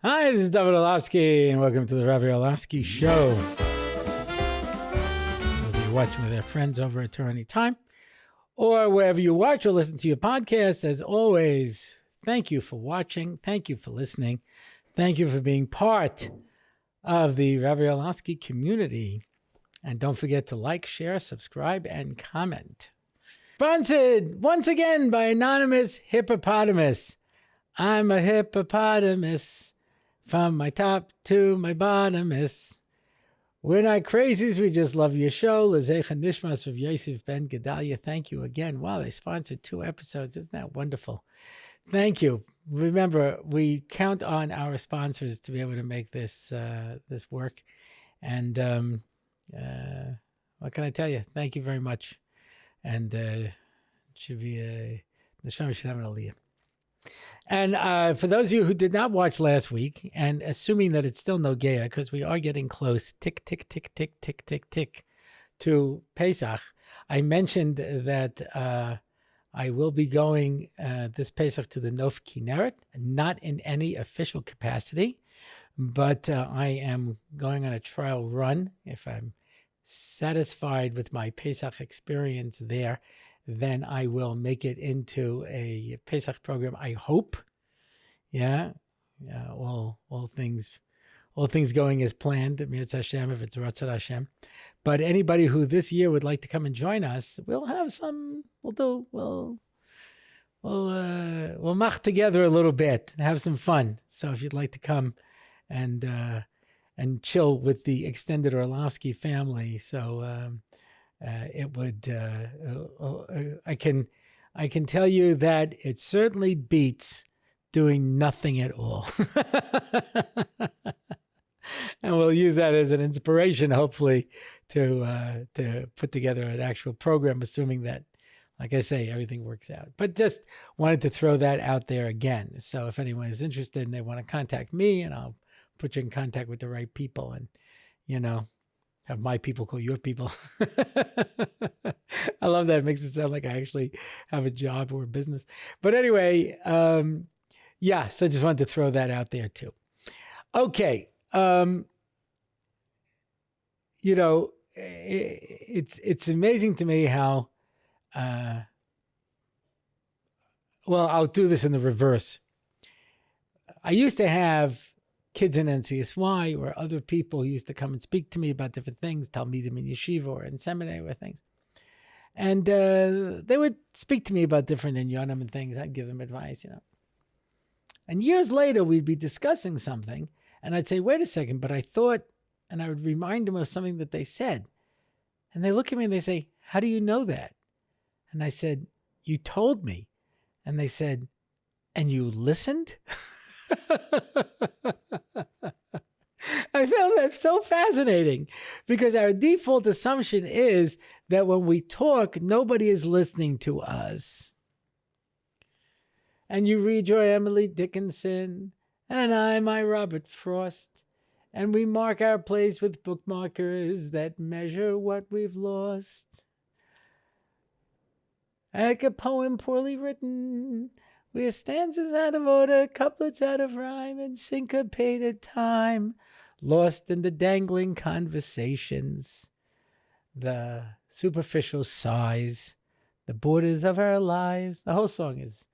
Hi, this is Rabbi Orlofsky, and welcome to the Rabbi Orlofsky Show. Whether you're watching with our friends over at Toronto Time, or wherever you watch or listen to your podcast, as always, thank you for watching. Thank you for listening. Thank you for being part of the Rabbi Orlofsky community. And don't forget to like, share, subscribe, and comment. Sponsored once again by Anonymous Hippopotamus. I'm a hippopotamus. From my top to my bottomest. We're not crazies, we just love your show. Lezecher Nishmas of Yosef ben Gedalia. Thank you again. Wow, they sponsored 2 episodes. Isn't that wonderful? Thank you. Remember, we count on our sponsors to be able to make this this work. And what can I tell you? Thank you very much. And it should be the show should have an aliyah. And for those of you who did not watch last week, and assuming that it's still no Geya, because we are getting close, tick, tick, tick, tick, tick, tick, tick, to Pesach, I mentioned that I will be going this Pesach to the Nof Kinneret, not in any official capacity, but I am going on a trial run. If I'm satisfied with my Pesach experience there, then I will make it into a Pesach program. I hope, all things going as planned. Mirz Hashem, if it's Ratzat Hashem. But anybody who this year would like to come and join us, we'll have some. We'll mach together a little bit and have some fun. So if you'd like to come and chill with the extended Orlofsky family, so. It would. I can tell you that it certainly beats doing nothing at all, and we'll use that as an inspiration, hopefully, to put together an actual program, assuming that, like I say, everything works out. But just wanted to throw that out there again. So if anyone is interested and they want to contact me, and I'll put you in contact with the right people, and have my people call your people. I love that. It makes it sound like I actually have a job or a business. But anyway, so just wanted to throw that out there too. Okay. It's amazing to me how, I'll do this in the reverse. I used to have kids in NCSY or other people who used to come and speak to me about different things, tell me them in yeshiva or in seminary or things. And they would speak to me about different inyanim and things. I'd give them advice, And years later, we'd be discussing something, and I'd say, wait a second, but I thought, and I would remind them of something that they said. And they look at me and they say, how do you know that? And I said, you told me. And they said, and you listened? I found that so fascinating because our default assumption is that when we talk, nobody is listening to us. And you read your Emily Dickinson, and I my Robert Frost, and we mark our place with bookmarkers that measure what we've lost. Like a poem poorly written, we are stanzas out of order, couplets out of rhyme, and syncopated time, lost in the dangling conversations, the superficial sighs, the borders of our lives. The whole song is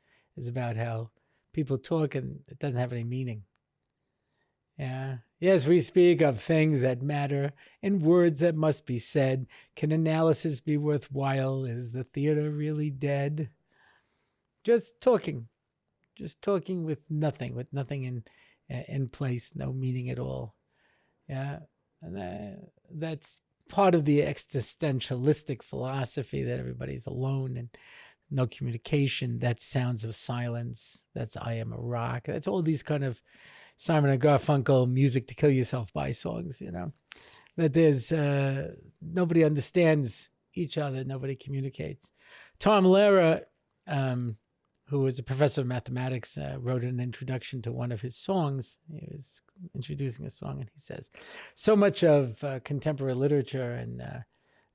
about how people talk and it doesn't have any meaning. Yeah. Yes, we speak of things that matter in words that must be said. Can analysis be worthwhile? Is the theater really dead? Just talking with nothing in place, no meaning at all. Yeah, and that's part of the existentialistic philosophy that everybody's alone and no communication. That's sounds of silence. That's I am a rock. That's all these kind of Simon and Garfunkel music to kill yourself by songs. That there's nobody understands each other. Nobody communicates. Tom Lehrer, who was a professor of mathematics, wrote an introduction to one of his songs. He was introducing a song, and he says, so much of contemporary literature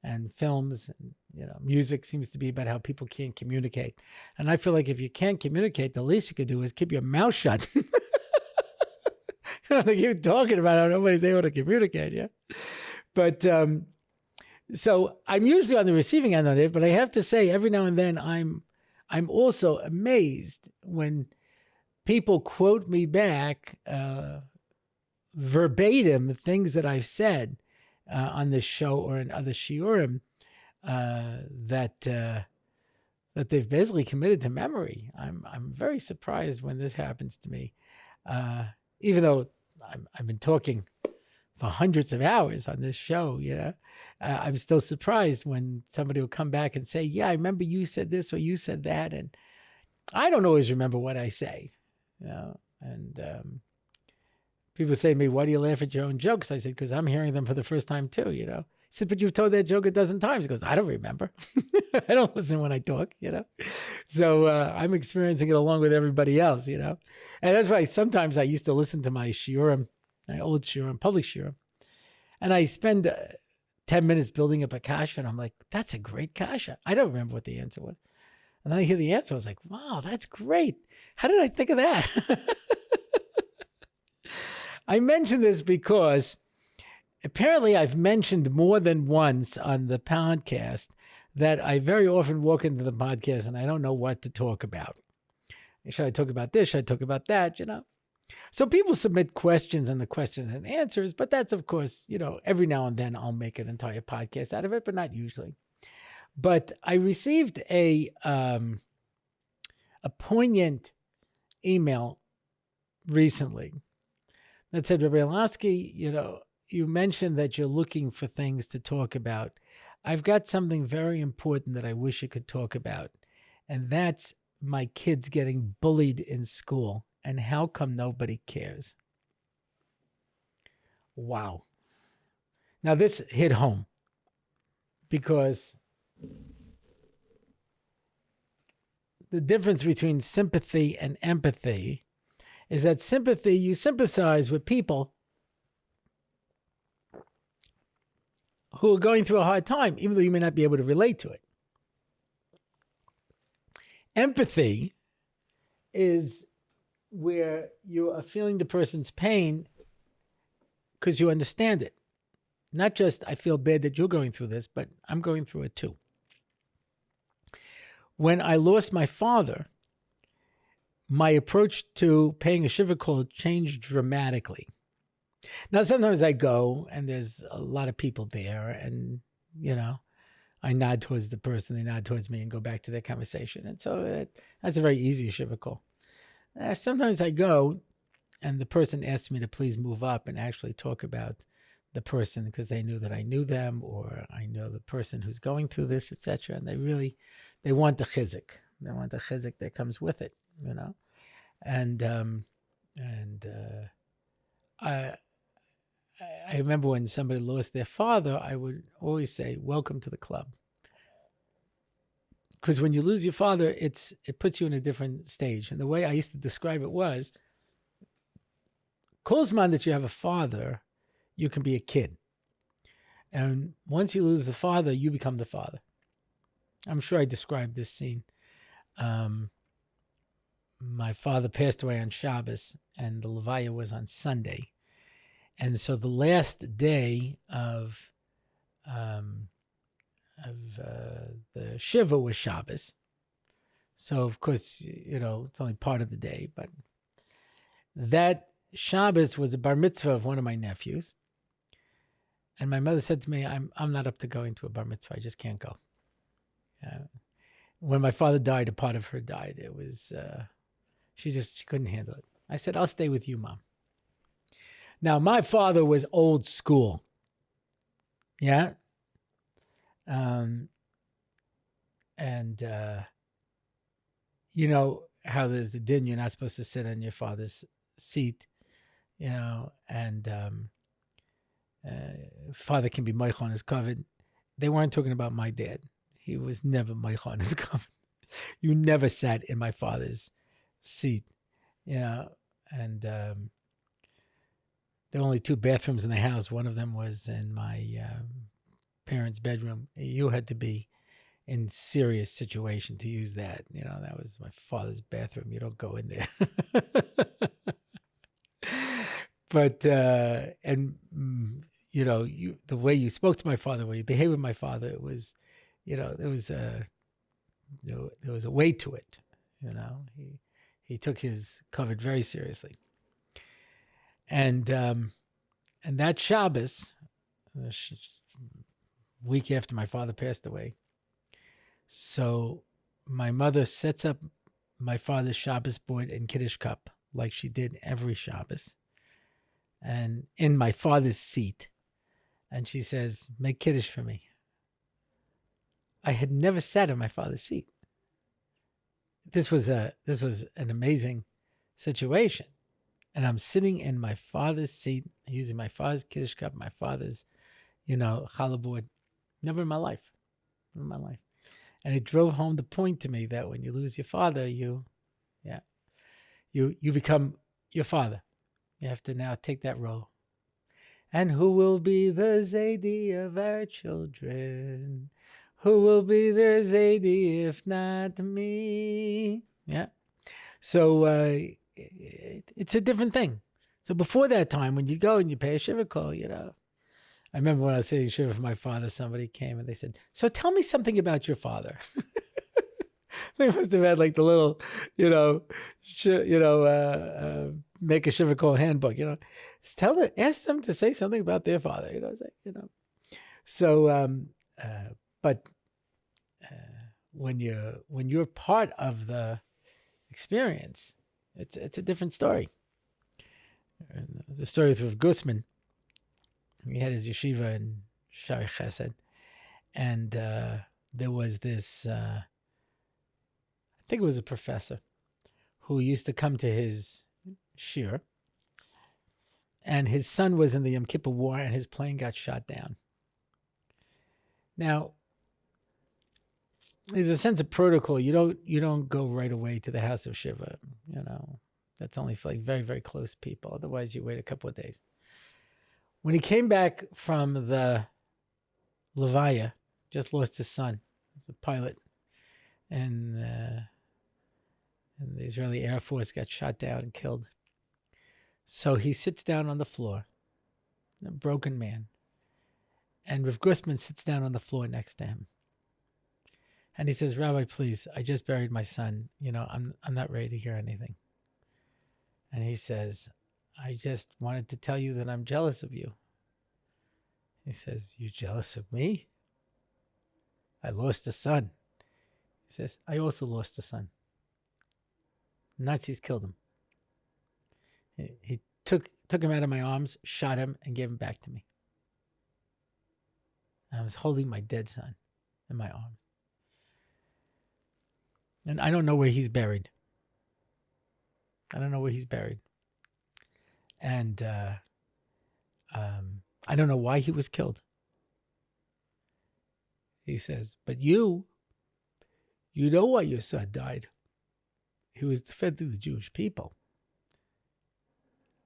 and films, and, music seems to be about how people can't communicate. And I feel like if you can't communicate, the least you could do is keep your mouth shut. They keep talking about how nobody's able to communicate, yeah. But so I'm usually on the receiving end of it, but I have to say every now and then I'm also amazed when people quote me back verbatim things that I've said on this show or in other shiurim that they've basically committed to memory. I'm very surprised when this happens to me, even though I've been talking for hundreds of hours on this show. I'm still surprised when somebody will come back and say, "Yeah, I remember you said this or you said that," and I don't always remember what I say. And people say to me, "Why do you laugh at your own jokes?" I said, "Because I'm hearing them for the first time too." He said, "But you've told that joke a dozen times." He goes, "I don't remember. I don't listen when I talk." So I'm experiencing it along with everybody else. And that's why sometimes I used to listen to my shiurim, my old shiurim, public shiurim, and I spend 10 minutes building up a kasha, and I'm like, "That's a great kasha." I don't remember what the answer was. And then I hear the answer. I was like, "Wow, that's great. How did I think of that?" I mention this because apparently I've mentioned more than once on the podcast that I very often walk into the podcast and I don't know what to talk about. Should I talk about this? Should I talk about that? So people submit questions and the questions and answers, but that's, of course, every now and then I'll make an entire podcast out of it, but not usually. But I received a poignant email recently that said, "Rabbi Orlofsky, you mentioned that you're looking for things to talk about. I've got something very important that I wish you could talk about, and that's my kids getting bullied in school, and how come nobody cares?" Wow. Now this hit home because the difference between sympathy and empathy is that sympathy, you sympathize with people who are going through a hard time, even though you may not be able to relate to it. Empathy is where you are feeling the person's pain because you understand it. Not just, I feel bad that you're going through this, but I'm going through it too. When I lost my father, my approach to paying a shiva call changed dramatically. Now, sometimes I go and there's a lot of people there and, I nod towards the person, they nod towards me and go back to their conversation. And so that's a very easy shiva call. Sometimes I go and the person asks me to please move up and actually talk about the person because they knew that I knew them or I know the person who's going through this, etc. And they want the chizik. They want the chizik that comes with it, And I remember when somebody lost their father, I would always say, "Welcome to the club." Because when you lose your father, it puts you in a different stage. And the way I used to describe it was, Kolzman that you have a father, you can be a kid. And once you lose the father, you become the father. I'm sure I described this scene. My father passed away on Shabbos, and the Levaya was on Sunday. And so the last day of the Shiva was Shabbos. So, of course, it's only part of the day. But that Shabbos was a bar mitzvah of one of my nephews. And my mother said to me, I'm not up to going to a bar mitzvah. I just can't go. When my father died, a part of her died. It was, she couldn't handle it. I said, "I'll stay with you, Mom." Now, my father was old school. Yeah. You know how there's a din, you're not supposed to sit on your father's seat, and father can be moich on his covet. They weren't talking about my dad. He was never moich on his covet. You never sat in my father's seat, and there were only 2 bathrooms in the house. One of them was in my parents' bedroom. You had to be in serious situation to use that. That was my father's bathroom. You don't go in there. But the way you spoke to my father, the way you behaved with my father, it was, there was a way to it. He took his covet very seriously, and that Shabbos, week after my father passed away, so my mother sets up my father's Shabbos board and Kiddush cup like she did every Shabbos, and in my father's seat, and she says, "Make Kiddush for me." I had never sat in my father's seat. This was an amazing situation, and I'm sitting in my father's seat, using my father's Kiddush cup, my father's, challah board. Never in my life. And it drove home the point to me that when you lose your father, you become your father. You have to now take that role. And who will be the Zaidi of our children? Who will be their Zaidi if not me? Yeah. So it's a different thing. So before that time, when you go and you pay a shiva call, I remember when I was saying shiva for my father, somebody came and they said, "So tell me something about your father." They must have had like the little, make a shiva call handbook. Ask them to say something about their father. So, but when you're part of the experience, it's a different story. The story with Rav Gusman. He had his yeshiva in Shari Chesed, and there was this, I think it was a professor, who used to come to his shir, and his son was in the Yom Kippur War, and his plane got shot down. Now, there's a sense of protocol. You don't go right away to the house of Shiva. That's only for like very, very close people. Otherwise, you wait a couple of days. When he came back from the Levaya, just lost his son, the pilot, and the Israeli Air Force got shot down and killed. So he sits down on the floor, a broken man, and Rav Gusman sits down on the floor next to him. And he says, "Rabbi, please, I just buried my son. I'm not ready to hear anything." And he says, "I just wanted to tell you that I'm jealous of you." He says, "You're jealous of me? I lost a son." He says, "I also lost a son. Nazis killed him. He took him out of my arms, shot him, and gave him back to me. I was holding my dead son in my arms. And I don't know where he's buried. And I don't know why he was killed." He says, "But you know why your son died. He was defending the Jewish people.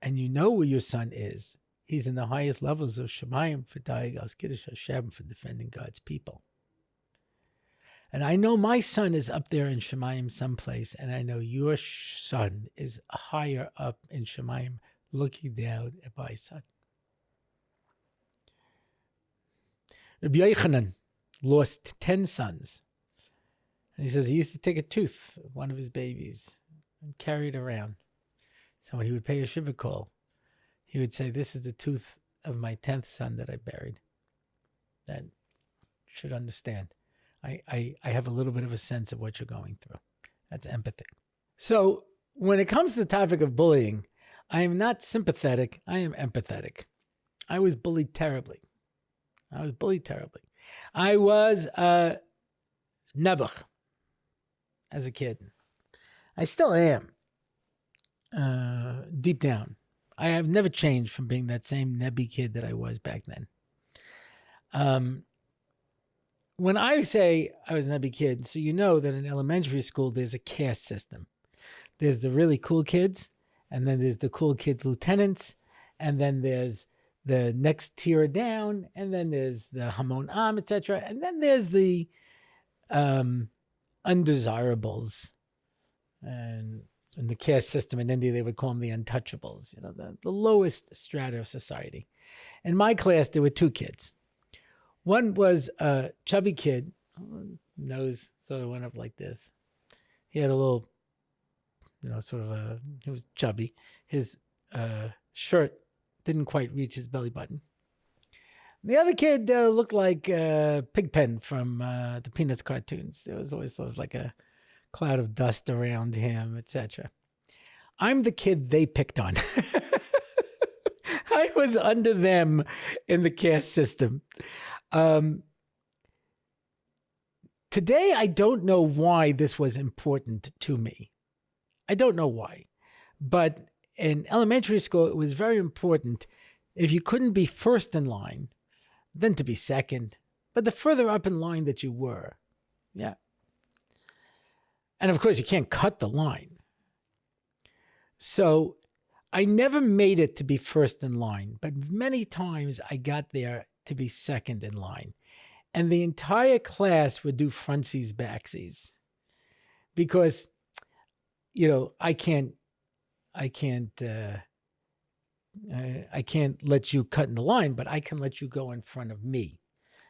And you know where your son is. He's in the highest levels of Shemayim for dying as Kiddush Hashem, for defending God's people. And I know my son is up there in Shemayim someplace, and I know your son is higher up in Shemayim looking down at my son." Rabbi Yochanan lost 10 sons. And he says he used to take a tooth of one of his babies and carry it around. So when he would pay a shiva call, he would say, "This is the tooth of my 10th son that I buried." That should understand. I have a little bit of a sense of what you're going through. That's empathy. So when it comes to the topic of bullying, I am not sympathetic. I am empathetic. I was bullied terribly. I was nebuch as a kid. I still am, deep down. I have never changed from being that same nebby kid that I was back then. When I say I was a nebby kid, so you know that in elementary school, there's a caste system. There's the really cool kids, and then there's the cool kids lieutenants, and then there's the next tier down, and then there's the Hamon Am, etc. And then there's the undesirables. And in the caste system in India, they would call them the untouchables, the lowest strata of society. In my class, there were two kids. One was a chubby kid, nose sort of went up like this. He had a little, he was chubby. His shirt didn't quite reach his belly button. The other kid looked like Pigpen from the Peanuts cartoons. There was always sort of like a cloud of dust around him, etc. I'm the kid they picked on. I was under them in the caste system. Today, I don't know why this was important to me. I don't know why. But in elementary school, it was very important. If you couldn't be first in line, then to be second. But the further up in line that you were, yeah. And of course, you can't cut the line. So I never made it to be first in line, but many times I got there to be second in line. And the entire class would do frontsies, backsies. Because, I can't let you cut in the line, but I can let you go in front of me.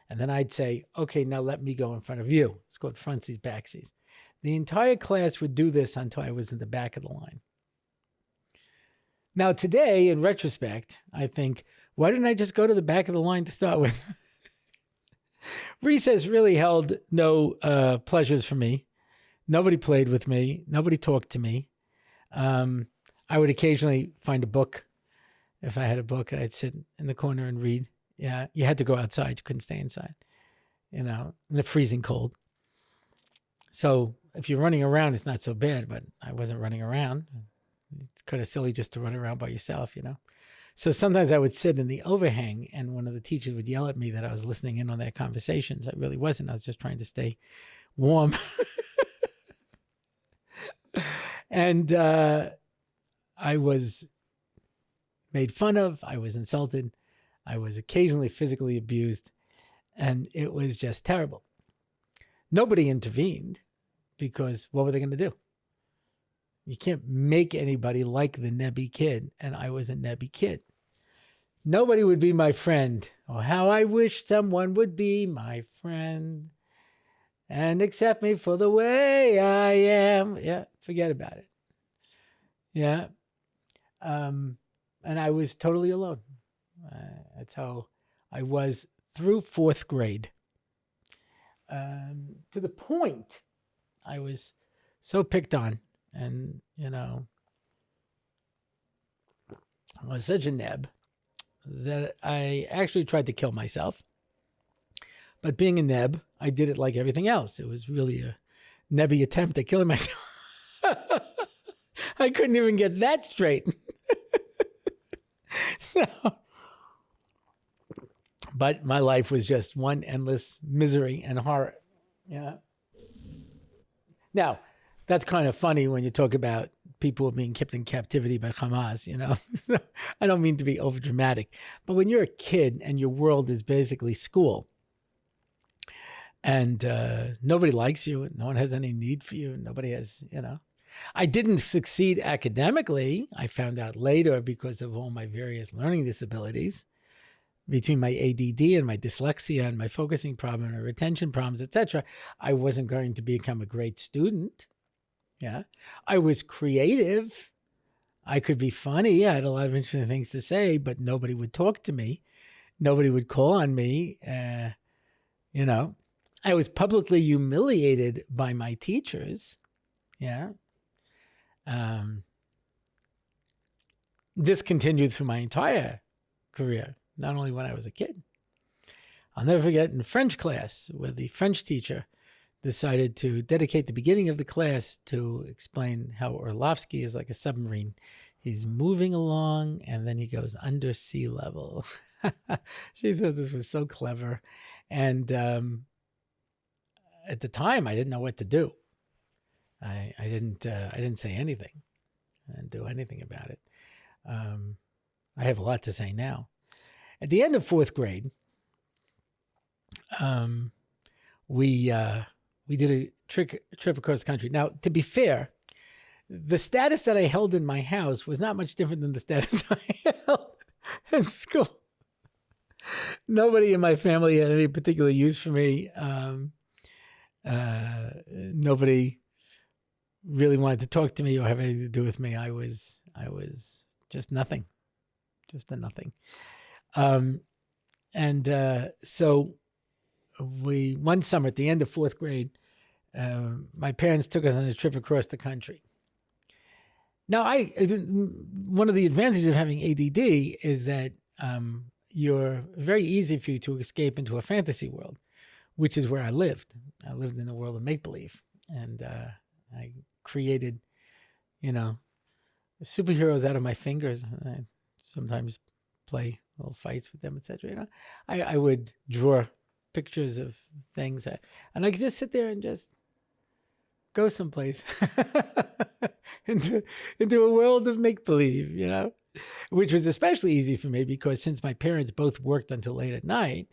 And then I'd say, okay, now let me go in front of you. It's called frontsies, backsies. The entire class would do this until I was in the back of the line. Now today, in retrospect, I think, why didn't I just go to the back of the line to start with? Recess really held no pleasures for me. Nobody played with me. Nobody talked to me. I would occasionally find a book. If I had a book, I'd sit in the corner and read. Yeah, you had to go outside. You couldn't stay inside, in the freezing cold. So if you're running around, it's not so bad, but I wasn't running around. It's kind of silly just to run around by yourself, So sometimes I would sit in the overhang and one of the teachers would yell at me that I was listening in on their conversations. I really wasn't. I was just trying to stay warm. And I was made fun of. I was insulted. I was occasionally physically abused. And it was just terrible. Nobody intervened because what were they going to do? You can't make anybody like the Nebby kid. And I was a Nebby kid. Nobody would be my friend. Oh, how I wish someone would be my friend and accept me for the way I am. Yeah, forget about it. Yeah. And I was totally alone. That's how I was through fourth grade. To the point I was so picked on. And, I was such a neb that I actually tried to kill myself. But being a neb, I did it like everything else. It was really a nebby attempt at killing myself. I couldn't even get that straight. But my life was just one endless misery and horror. Yeah. Now, that's kind of funny when you talk about people being kept in captivity by Hamas, I don't mean to be overdramatic, but when you're a kid and your world is basically school and nobody likes you, no one has any need for you, nobody has, I didn't succeed academically. I found out later because of all my various learning disabilities, between my ADD and my dyslexia and my focusing problem and my retention problems, etc. I wasn't going to become a great student. Yeah, I was creative. I could be funny. I had a lot of interesting things to say, but nobody would talk to me. Nobody would call on me. I was publicly humiliated by my teachers. Yeah. This continued through my entire career, not only when I was a kid. I'll never forget in French class where the French teacher decided to dedicate the beginning of the class to explain how Orlofsky is like a submarine. He's moving along and then he goes under sea level. She thought this was so clever. And at the time, I didn't know what to do. I didn't say anything. I didn't do anything about it. I have a lot to say now. At the end of fourth grade, we did a trip across the country. Now, to be fair, the status that I held in my house was not much different than the status I held in school. Nobody in my family had any particular use for me. Nobody really wanted to talk to me or have anything to do with me. I was just nothing, just a nothing. So one summer at the end of fourth grade, my parents took us on a trip across the country. Now, one of the advantages of having ADD is that you're very easy for you to escape into a fantasy world, which is where I lived. I lived in a world of make-believe, and I created, superheroes out of my fingers. I sometimes play little fights with them, etc. I would draw pictures of things, and I could just sit there and just go someplace into a world of make-believe, which was especially easy for me because since my parents both worked until late at night,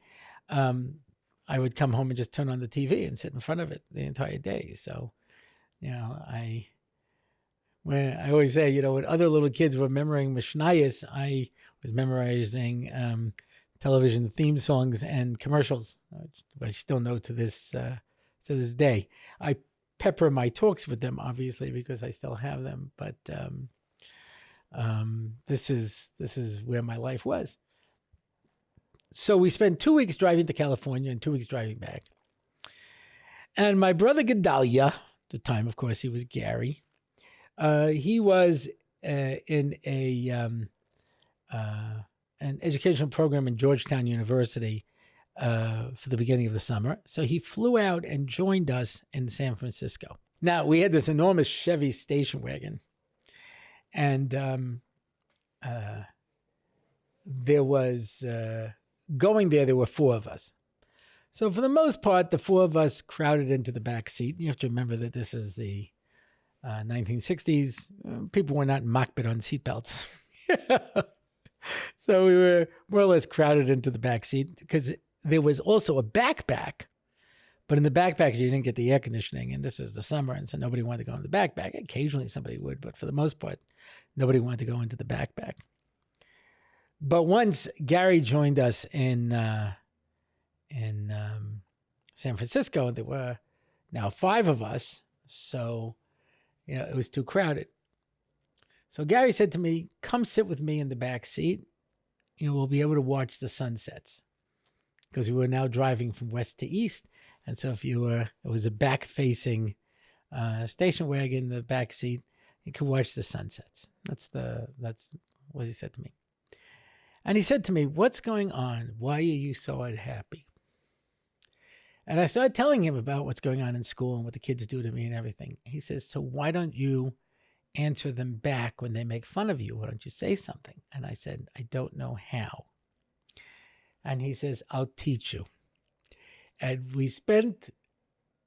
I would come home and just turn on the TV and sit in front of it the entire day. So, I always say, when other little kids were memorizing Mishnayos, I was memorizing television theme songs and commercials, which I still know to this day. I pepper my talks with them, obviously, because I still have them. But this is where my life was. So we spent 2 weeks driving to California and 2 weeks driving back. And my brother Gedalia, at the time, of course, he was Gary. He was in an educational program in Georgetown University for the beginning of the summer. So he flew out and joined us in San Francisco. Now, we had this enormous Chevy station wagon. And there was, going there were four of us. So for the most part, the four of us crowded into the back seat. You have to remember that this is the 1960s. People were not makbid on seatbelts. So we were more or less crowded into the back seat because there was also a backpack. But in the backpack, you didn't get the air conditioning, and this is the summer, and so nobody wanted to go in the backpack. Occasionally somebody would, but for the most part, nobody wanted to go into the backpack. But once Gary joined us in San Francisco, there were now 5 of us, so it was too crowded. So Gary said to me, "Come sit with me in the back seat. We'll be able to watch the sunsets," because we were now driving from west to east. And so it was a back-facing station wagon in the back seat. You could watch the sunsets. That's what he said to me. And he said to me, "What's going on? Why are you so unhappy?" And I started telling him about what's going on in school and what the kids do to me and everything. He says, "So why don't you answer them back when they make fun of you? Why don't you say something?" And I said, "I don't know how." And he says, "I'll teach you." And we spent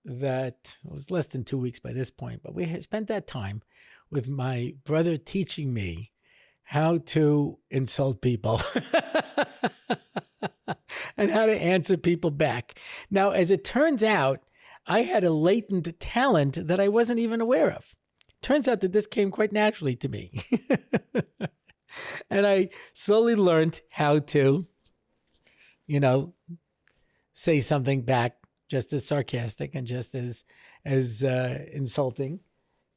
it was less than 2 weeks by this point, but we had spent that time with my brother teaching me how to insult people and how to answer people back. Now, as it turns out, I had a latent talent that I wasn't even aware of. Turns out that this came quite naturally to me. And I slowly learned how to, say something back just as sarcastic and just as insulting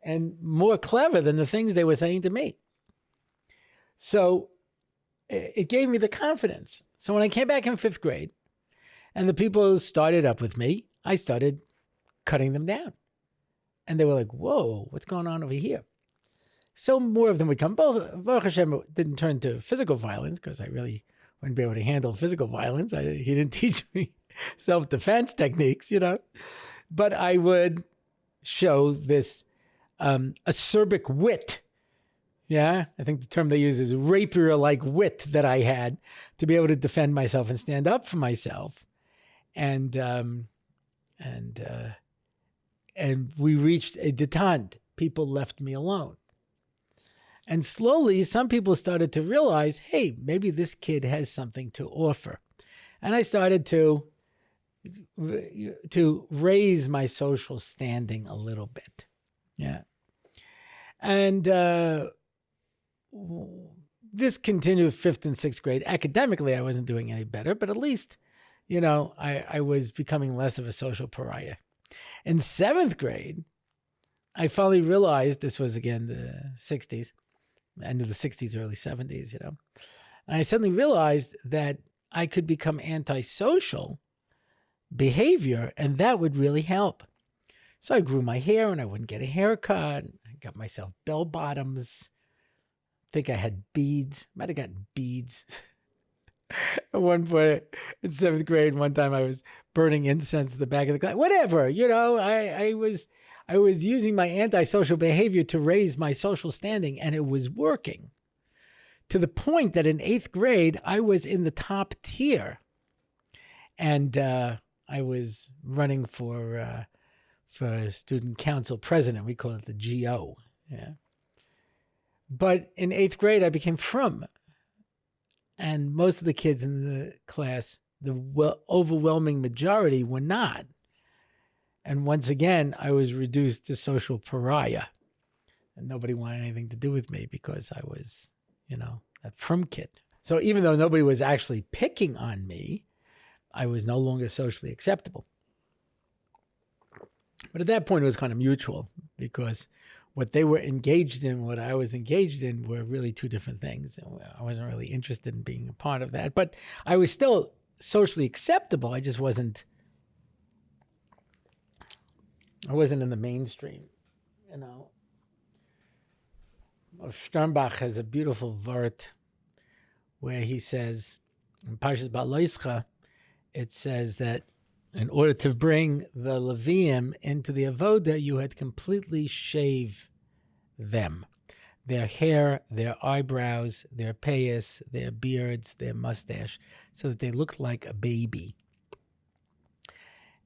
and more clever than the things they were saying to me. So it gave me the confidence. So when I came back in 5th grade and the people started up with me, I started cutting them down. And they were like, "Whoa, what's going on over here?" So more of them would come. Baruch Hashem, it didn't turn to physical violence because I really wouldn't be able to handle physical violence. He didn't teach me self-defense techniques, But I would show this acerbic wit. Yeah, I think the term they use is rapier-like wit that I had to be able to defend myself and stand up for myself. And we reached a detente. People left me alone. And slowly, some people started to realize, hey, maybe this kid has something to offer. And I started to raise my social standing a little bit. Yeah. And this continued 5th and 6th grade. Academically, I wasn't doing any better, but at least, I was becoming less of a social pariah. In 7th grade, I finally realized, this was again the 60s, end of the 60s, early 70s, And I suddenly realized that I could become antisocial behavior, and that would really help. So I grew my hair and I wouldn't get a haircut. I got myself bell bottoms. I think I had beads. Might have gotten beads. At one point in 7th grade, one time I was burning incense at the back of the class. Whatever, I was using my antisocial behavior to raise my social standing, and it was working. To the point that in 8th grade, I was in the top tier. And I was running for student council president. We call it the GO. Yeah. But in 8th grade, I became frum. And most of the kids in the class, the overwhelming majority, were not. And once again, I was reduced to social pariah. And nobody wanted anything to do with me because I was, that frum kid. So even though nobody was actually picking on me, I was no longer socially acceptable. But at that point, it was kind of mutual, because what they were engaged in, what I was engaged in, were really two different things. I wasn't really interested in being a part of that. But I was still socially acceptable. I just wasn't in the mainstream, Sternbach has a beautiful vart where he says, in Parshas Ba'aloischa, it says that in order to bring the Leviim into the Avoda, you had completely shave them. Their hair, their eyebrows, their payas, their beards, their mustache, so that they looked like a baby.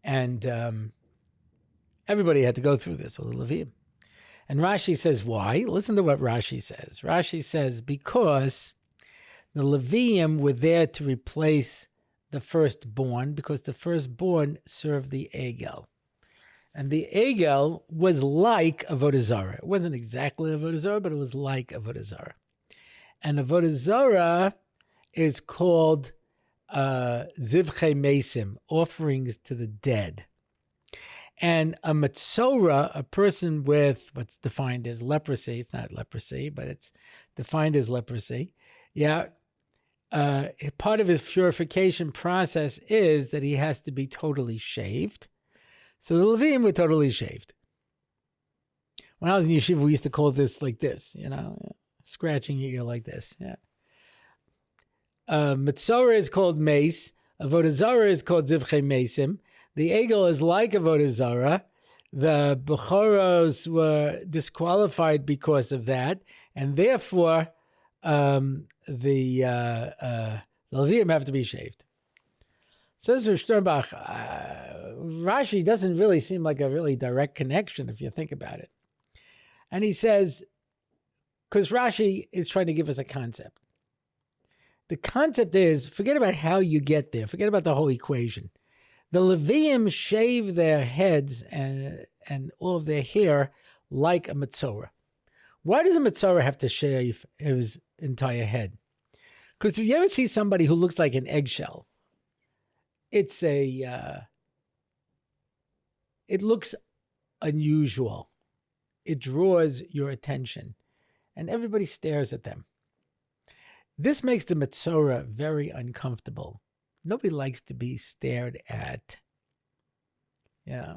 And everybody had to go through this, all the Leviim. And Rashi says, why? Listen to what Rashi says. Rashi says, because the Leviim were there to replace the firstborn, because the firstborn served the Egel. And the Egel was like Avodah Zarah. It wasn't exactly Avodah Zarah, but it was like Avodah Zarah. And Avodah Zarah is called Zivchei Mesim, offerings to the dead. And a Metzora, a person with what's defined as leprosy, it's not leprosy, but it's defined as leprosy. Yeah. Part of his purification process is that he has to be totally shaved. So the Leviim were totally shaved. When I was in yeshiva, we used to call this like this, scratching your ear like this. Yeah. Metzora is called mace. Avodah Zarah is called Zivchei Mesim. The Egel is like Avodah Zarah. The Bechoros were disqualified because of that, and therefore the Leviim have to be shaved. So this is Sternbach. Rashi doesn't really seem like a really direct connection if you think about it. And he says, because Rashi is trying to give us a concept. The concept is, forget about how you get there. Forget about the whole equation. The Leviim shave their heads and all of their hair like a Metzora. Why does a Metzora have to shave his entire head? Because if you ever see somebody who looks like an eggshell, it looks unusual. It draws your attention, and everybody stares at them. This makes the Metzora very uncomfortable. Nobody likes to be stared at. Yeah.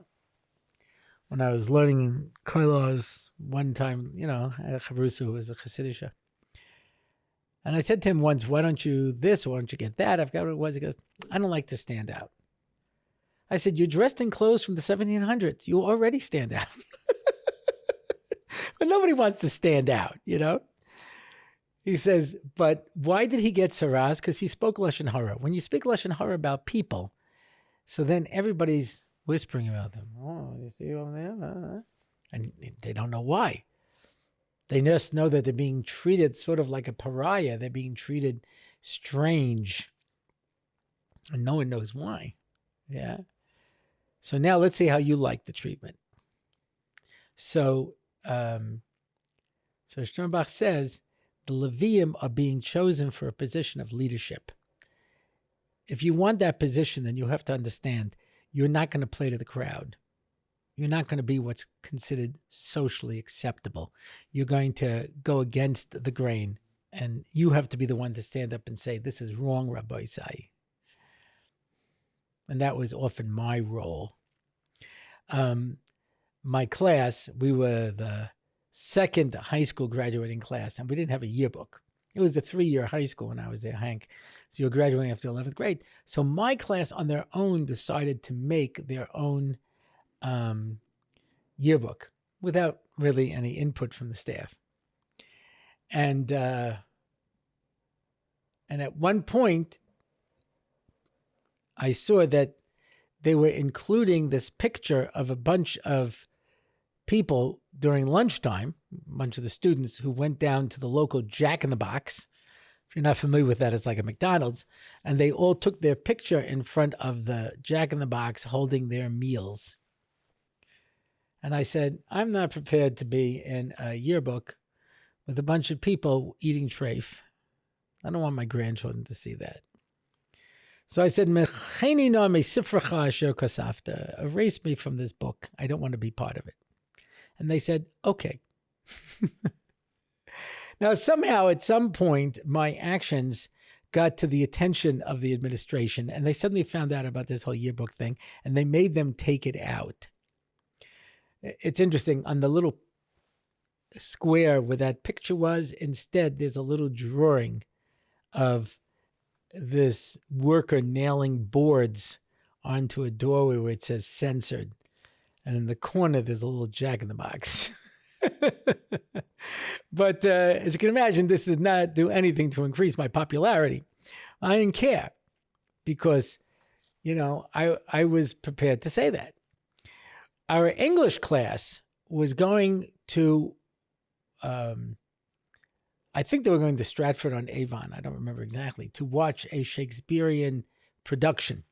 When I was learning Koilos one time, I had a chavrusa who was a Chasidisha. And I said to him once, why don't you this, or why don't you get that? I forgot what it was. He goes, I don't like to stand out. I said, you're dressed in clothes from the 1700s. You already stand out. But nobody wants to stand out, He says, but why did he get saras? Because he spoke Lashon Hara. When you speak Lashon Hara about people, so then everybody's whispering about them. Oh, you see over there? And they don't know why. They just know that they're being treated sort of like a pariah. They're being treated strange. And no one knows why. Yeah. So now let's see how you like the treatment. So So Sternbach says the Levium are being chosen for a position of leadership. If you want that position, then you have to understand you're not going to play to the crowd. You're not going to be what's considered socially acceptable. You're going to go against the grain, and you have to be the one to stand up and say, this is wrong, Rabbi Isai. And that was often my role. My class, we were the second high school graduating class, and we didn't have a yearbook. It was a 3-year high school when I was there, Hank. So you were graduating after 11th grade. So my class on their own decided to make their own yearbook without really any input from the staff. And at one point, I saw that they were including this picture of a bunch of people during lunchtime, a bunch of the students who went down to the local Jack in the Box. If you're not familiar with that, it's like a McDonald's. And they all took their picture in front of the Jack in the Box holding their meals. And I said, I'm not prepared to be in a yearbook with a bunch of people eating treif. I don't want my grandchildren to see that. So I said, erase me from this book. I don't want to be part of it. And they said, okay. Now, somehow at some point, my actions got to the attention of the administration, and they suddenly found out about this whole yearbook thing, and they made them take it out. It's interesting. On the little square where that picture was, instead, there's a little drawing of this worker nailing boards onto a doorway where it says censored. And in the corner, there's a little Jack in the Box. But as you can imagine, this did not do anything to increase my popularity. I didn't care because, I was prepared to say that. Our English class was going to, I think they were going to Stratford-on-Avon, I don't remember exactly, to watch a Shakespearean production.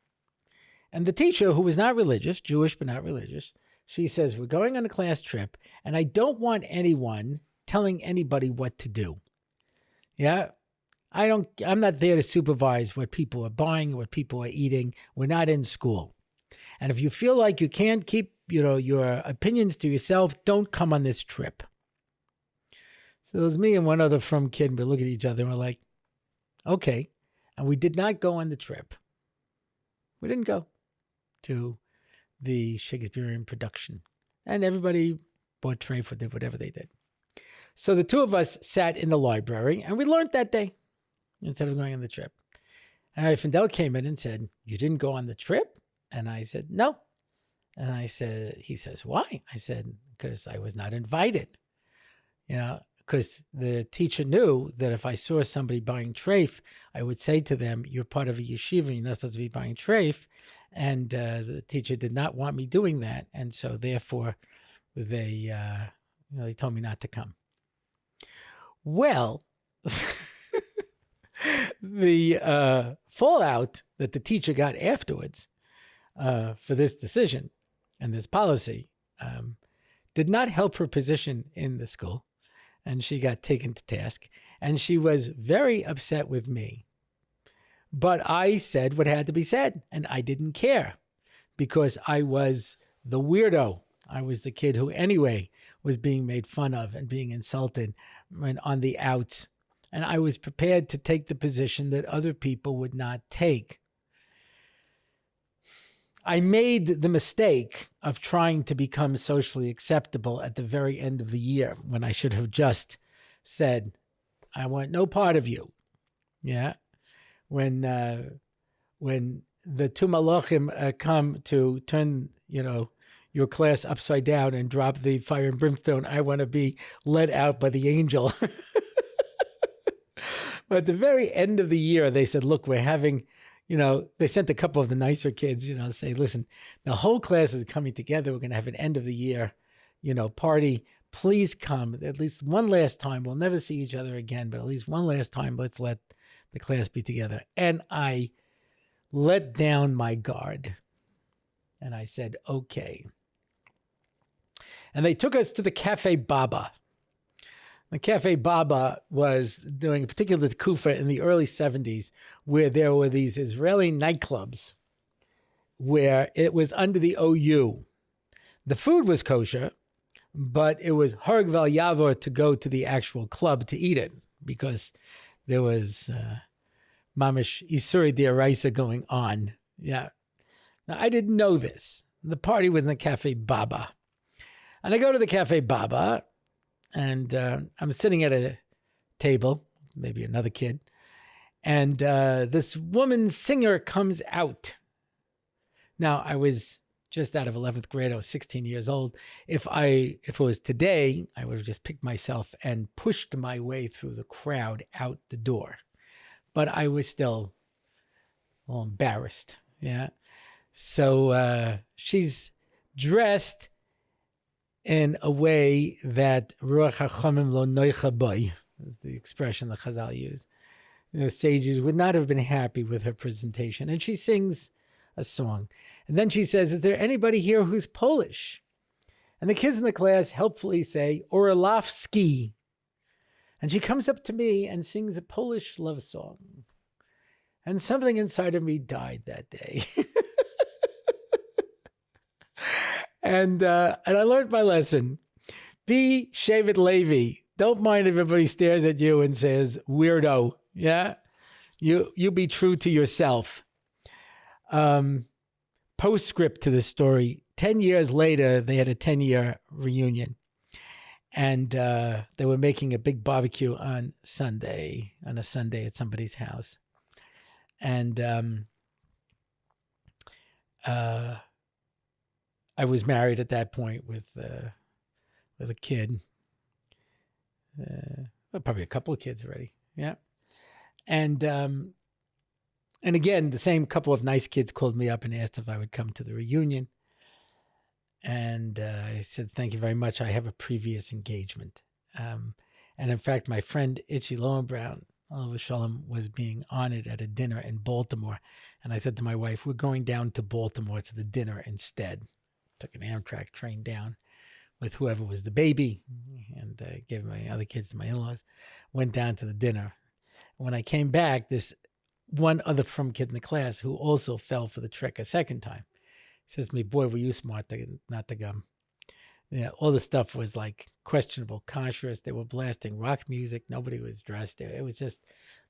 And the teacher, who was not religious, Jewish but not religious, she says, we're going on a class trip, and I don't want anyone telling anybody what to do. Yeah? I'm not there to supervise what people are buying, what people are eating. We're not in school. And if you feel like you can't keep, your opinions to yourself, don't come on this trip. So it was me and one other frum kid, and we look at each other and we're like, okay. And we did not go on the trip. We didn't go to the Shakespearean production. And everybody bought treif or did whatever they did. So the two of us sat in the library and we learned that day instead of going on the trip. And Findel came in and said, you didn't go on the trip? And I said, no. And he says, why? I said, because I was not invited. Because the teacher knew that if I saw somebody buying treif, I would say to them, you're part of a yeshiva, you're not supposed to be buying treif. And the teacher did not want me doing that. And so therefore, they told me not to come. Well, the fallout that the teacher got afterwards for this decision and this policy did not help her position in the school. And she got taken to task. And she was very upset with me. But I said what had to be said. And I didn't care because I was the weirdo. I was the kid who anyway was being made fun of and being insulted and on the outs. And I was prepared to take the position that other people would not take. I made the mistake of trying to become socially acceptable at the very end of the year when I should have just said, I want no part of you. Yeah. When the two malachim come to turn, your class upside down and drop the fire and brimstone, I want to be led out by the angel. But at the very end of the year, they said, look, we're having, they sent a couple of the nicer kids, say, listen, the whole class is coming together. We're going to have an end of the year, party. Please come at least one last time. We'll never see each other again, but at least one last time, let's let the class be together. And I let down my guard. And I said, okay. And they took us to the Cafe Baba. The Cafe Baba was doing a particular kufa in the early 70s where there were these Israeli nightclubs where it was under the OU. The food was kosher, but it was harg val yavor to go to the actual club to eat it because there was mamish isuri d'oraisa going on. Yeah. Now, I didn't know this. The party was in the Cafe Baba. And I go to the Cafe Baba, and I'm sitting at a table, maybe another kid, and this woman singer comes out. Now, I was just out of 11th grade. I was 16 years old. If it was today, I would have just picked myself and pushed my way through the crowd out the door. But I was still a little embarrassed. Yeah. So she's dressed in a way that Ruach HaChamim lo noicha boy is the expression that Chazal use. The sages would not have been happy with her presentation. And she sings a song. And then she says, is there anybody here who's Polish? And the kids in the class helpfully say, Orlofsky. And she comes up to me and sings a Polish love song. And something inside of me died that day. And I learned my lesson. Be Shevet Levi. Don't mind if everybody stares at you and says, weirdo. Yeah? You be true to yourself. Postscript to this story. 10 years later, they had a 10-year reunion. And they were making a big barbecue on a Sunday at somebody's house. And I was married at that point with a kid. Well, probably a couple of kids already. Yeah. And again, the same couple of nice kids called me up and asked if I would come to the reunion. And I said, thank you very much. I have a previous engagement. And in fact, my friend Itchy Lowenbrown, Olav Shalom, was being honored at a dinner in Baltimore. And I said to my wife, we're going down to Baltimore to the dinner instead. Took an Amtrak train down with whoever was the baby and gave my other kids to my in-laws. Went down to the dinner. When I came back, this one other frum kid in the class who also fell for the trick a second time says to me, boy, were you smart not to come. Yeah, all the stuff was like questionable conscious. They were blasting rock music. Nobody was dressed. It was just,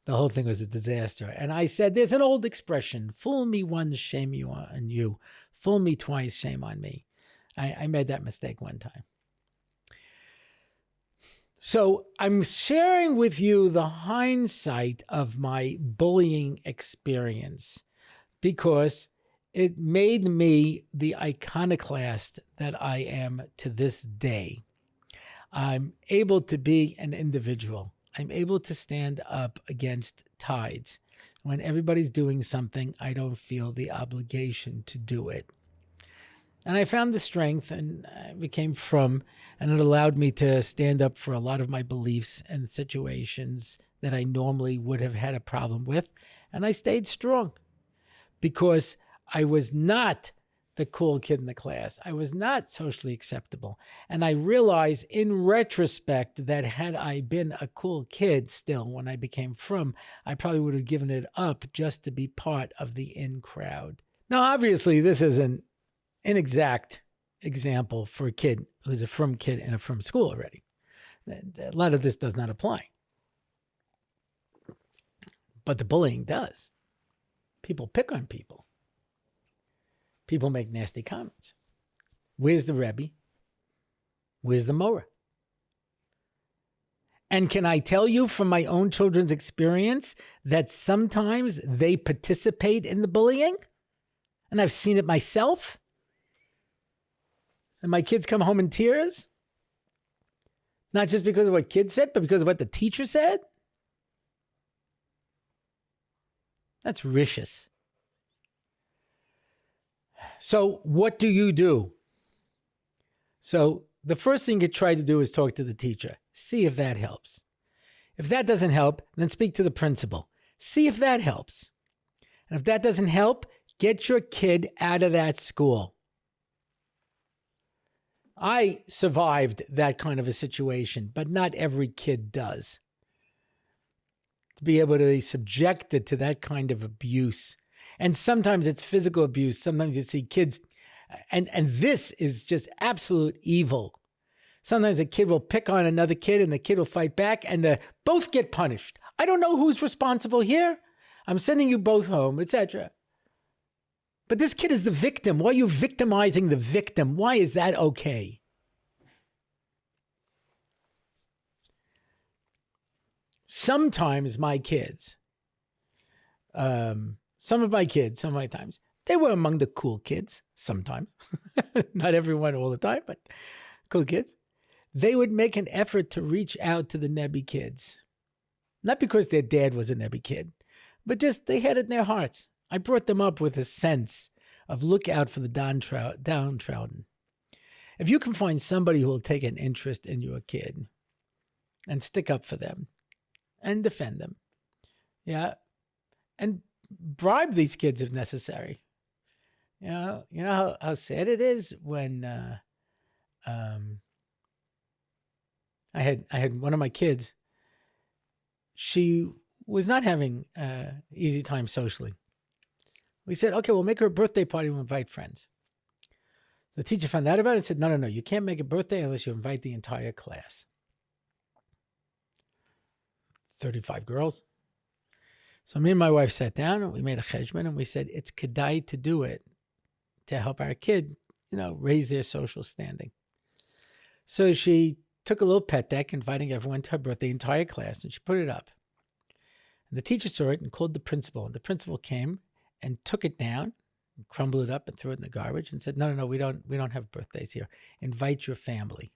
the whole thing was a disaster. And I said, there's an old expression, fool me once, shame you on you. Fool me twice, shame on me. I made that mistake one time. So I'm sharing with you the hindsight of my bullying experience because it made me the iconoclast that I am to this day. I'm able to be an individual. I'm able to stand up against tides. When everybody's doing something, I don't feel the obligation to do it. And I found the strength and I became frum, and it allowed me to stand up for a lot of my beliefs and situations that I normally would have had a problem with. And I stayed strong because I was not the cool kid in the class. I was not socially acceptable. And I realized in retrospect that had I been a cool kid still when I became frum, I probably would have given it up just to be part of the in crowd. Now, obviously, this is an inexact example for a kid who's a frum kid in a frum school already. A lot of this does not apply. But the bullying does. People pick on people. People make nasty comments. Where's the Rebbe? Where's the Morah? And can I tell you from my own children's experience that sometimes they participate in the bullying? And I've seen it myself. And my kids come home in tears. Not just because of what kids said, but because of what the teacher said. That's vicious. So what do you do? So the first thing you try to do is talk to the teacher. See if that helps. If that doesn't help, then speak to the principal. See if that helps. And if that doesn't help, get your kid out of that school. I survived that kind of a situation, but not every kid does. To be able to be subjected to that kind of abuse. And sometimes it's physical abuse. Sometimes you see kids, and this is just absolute evil. Sometimes a kid will pick on another kid and the kid will fight back and both get punished. I don't know who's responsible here. I'm sending you both home, etc. But this kid is the victim. Why are you victimizing the victim? Why is that okay? Sometimes my kids, some of my times, they were among the cool kids sometimes. Not everyone all the time, but cool kids. They would make an effort to reach out to the Nebby kids. Not because their dad was a Nebby kid, but just they had it in their hearts. I brought them up with a sense of look out for the downtrodden. If you can find somebody who will take an interest in your kid and stick up for them and defend them, yeah, and bribe these kids if necessary. You know how sad it is when I had one of my kids. She was not having easy time socially. We said, okay, we'll make her a birthday party. We'll invite friends. The teacher found out about it and said, no, you can't make a birthday unless you invite the entire class. 35 girls. So me and my wife sat down and we made a cheshbon and we said, it's kedai to do it to help our kid, raise their social standing. So she took a little pet deck inviting everyone to her birthday, the entire class, and she put it up. And the teacher saw it and called the principal. And the principal came and took it down, and crumbled it up and threw it in the garbage and said, no, we don't have birthdays here. Invite your family.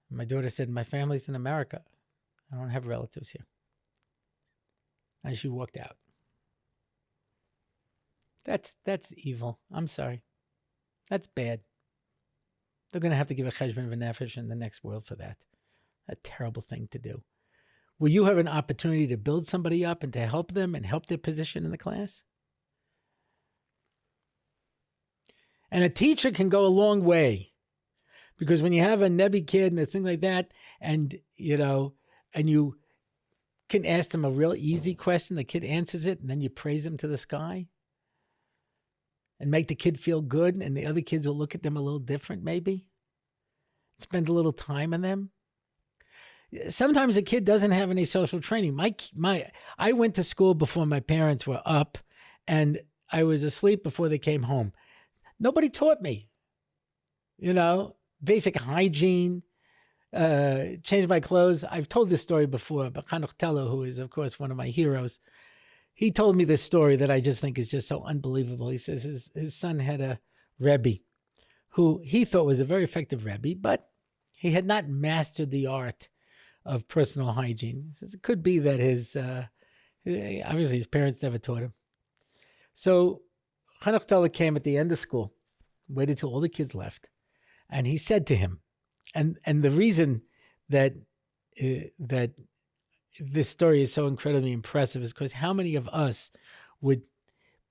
And my daughter said, my family's in America. I don't have relatives here. And she walked out. That's evil. I'm sorry. That's bad. They're going to have to give a cheshbon v'nefesh in the next world for that. A terrible thing to do. Will you have an opportunity to build somebody up and to help them and help their position in the class? And a teacher can go a long way. Because when you have a Nebby kid and a thing like that, and you can ask them a real easy question, the kid answers it, and then you praise him to the sky and make the kid feel good, and the other kids will look at them a little different maybe. Spend a little time on them. Sometimes a kid doesn't have any social training. I went to school before my parents were up, and I was asleep before they came home. Nobody taught me, basic hygiene, change my clothes. I've told this story before, but Hanoch Tello, who is, of course, one of my heroes, he told me this story that I just think is just so unbelievable. He says his son had a Rebbe who he thought was a very effective Rebbe, but he had not mastered the art of personal hygiene. He says it could be that obviously his parents never taught him. So Hanoch Tello came at the end of school, waited till all the kids left, and he said to him, and the reason that this story is so incredibly impressive is because how many of us would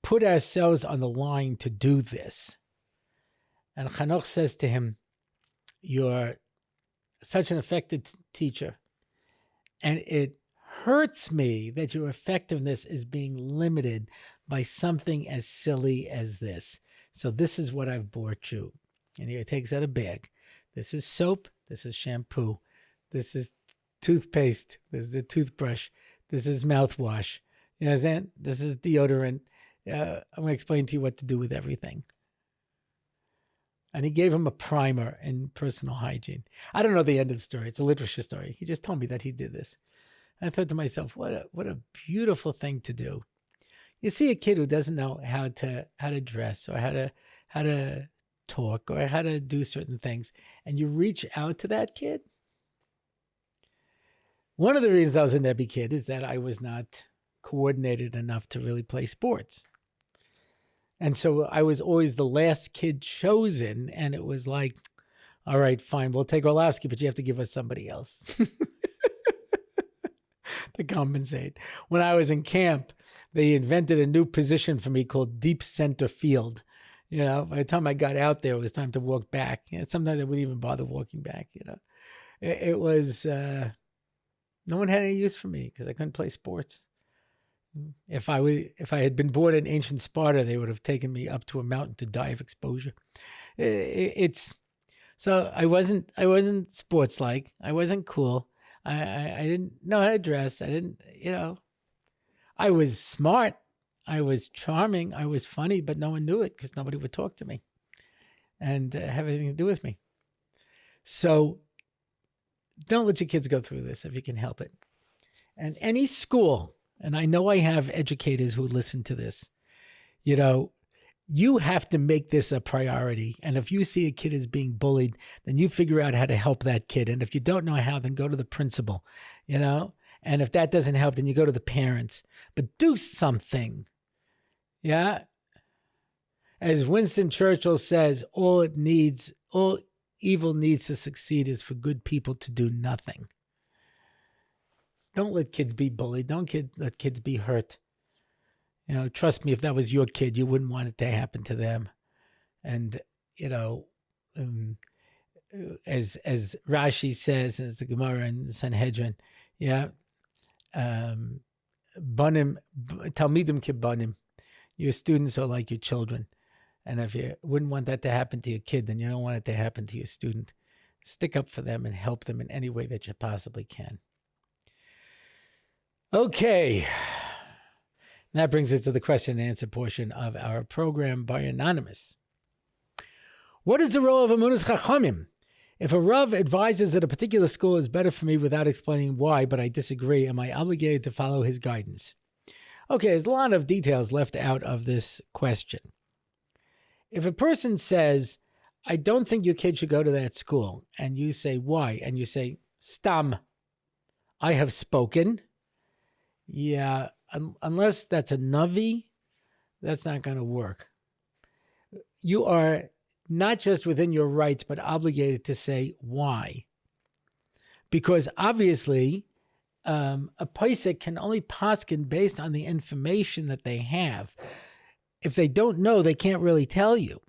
put ourselves on the line to do this? And Hanoch says to him, you're such an effective teacher, and it hurts me that your effectiveness is being limited by something as silly as this. So this is what I've bought you. And he takes out a bag. This is soap. This is shampoo. This is toothpaste. This is a toothbrush. This is mouthwash. You understand? This is deodorant. I'm going to explain to you what to do with everything. And he gave him a primer in personal hygiene. I don't know the end of the story. It's a literature story. He just told me that he did this. And I thought to myself, what a beautiful thing to do. You see a kid who doesn't know how to dress or how to talk or how to do certain things, and you reach out to that kid. One of the reasons I was a Nebby kid is that I was not coordinated enough to really play sports. And so I was always the last kid chosen, and it was like, all right, fine, we'll take Orlofsky, but you have to give us somebody else to compensate. When I was in camp, they invented a new position for me called deep center field. By the time I got out there, it was time to walk back. Sometimes I wouldn't even bother walking back. It was, no one had any use for me because I couldn't play sports. If I had been born in ancient Sparta, they would have taken me up to a mountain to die of exposure. So I wasn't sports-like. I wasn't cool. I didn't know how to dress. I didn't, I was smart. I was charming. I was funny, but no one knew it because nobody would talk to me and have anything to do with me. So don't let your kids go through this if you can help it. And any school, and I know I have educators who listen to this, you have to make this a priority. And if you see a kid is being bullied, then you figure out how to help that kid. And if you don't know how, then go to the principal, And if that doesn't help, then you go to the parents. But do something. Yeah? As Winston Churchill says, all evil needs to succeed is for good people to do nothing. Don't let kids be bullied. Don't let kids be hurt. Trust me, if that was your kid, you wouldn't want it to happen to them. And, as Rashi says, as the Gemara in Sanhedrin, Banim, Talmidim kibanim. Your students are like your children. And if you wouldn't want that to happen to your kid, then you don't want it to happen to your student. Stick up for them and help them in any way that you possibly can. Okay. And that brings us to the question and answer portion of our program by Anonymous. What is the role of Emunas Chachamim? If a Rav advises that a particular school is better for me without explaining why, but I disagree, am I obligated to follow his guidance? Okay, there's a lot of details left out of this question. If a person says, I don't think your kid should go to that school, and you say, why? And you say, Stam, I have spoken. Yeah, unless that's a Navi, that's not going to work. You are not just within your rights, but obligated to say why. Because obviously, a paisek can only paskin based on the information that they have. If they don't know, they can't really tell you.